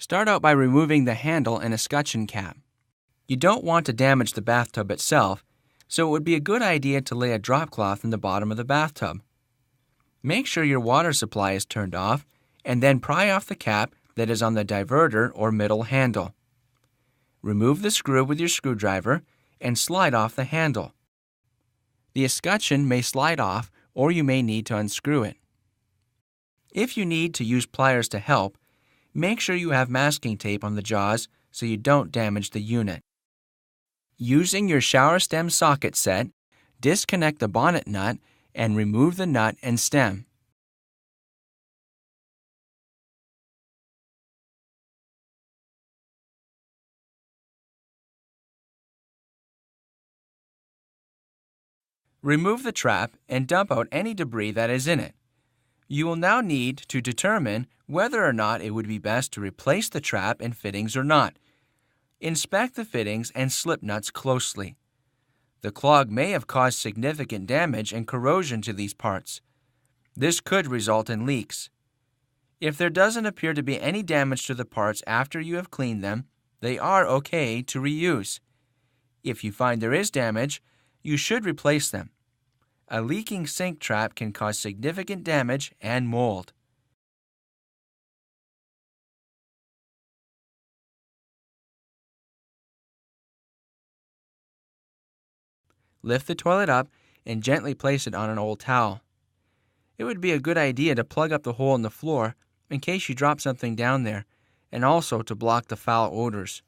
Start out by removing the handle and escutcheon cap. You don't want to damage the bathtub itself, so it would be a good idea to lay a drop cloth in the bottom of the bathtub. Make sure your water supply is turned off, and then pry off the cap that is on the diverter or middle handle. Remove the screw with your screwdriver and slide off the handle. The escutcheon may slide off, or you may need to unscrew it. If you need to use pliers to help, make sure you have masking tape on the jaws so you don't damage the unit. Using your shower stem socket set, disconnect the bonnet nut and remove the nut and stem. Remove the trap and dump out any debris that is in it. You will now need to determine whether or not it would be best to replace the trap and fittings or not. Inspect the fittings and slip nuts closely. The clog may have caused significant damage and corrosion to these parts. This could result in leaks. If there doesn't appear to be any damage to the parts after you have cleaned them, they are okay to reuse. If you find there is damage, you should replace them. A leaking sink trap can cause significant damage and mold. Lift the toilet up and gently place it on an old towel. It would be a good idea to plug up the hole in the floor in case you drop something down there, and also to block the foul odors.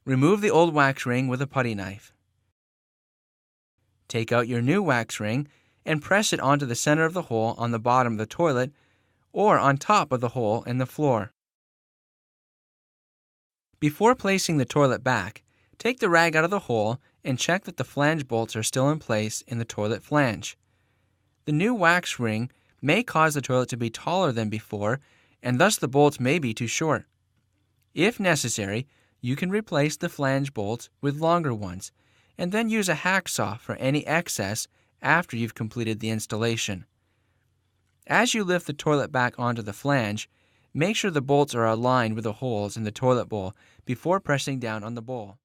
Remove the old wax ring with a putty knife. Take out your new wax ring and press it onto the center of the hole on the bottom of the toilet or on top of the hole in the floor. Before placing the toilet back, take the rag out of the hole and check that the flange bolts are still in place in the toilet flange. The new wax ring may cause the toilet to be taller than before, and thus the bolts may be too short. If necessary, you can replace the flange bolts with longer ones, and then use a hacksaw for any excess after you've completed the installation. As you lift the toilet back onto the flange, make sure the bolts are aligned with the holes in the toilet bowl before pressing down on the bowl.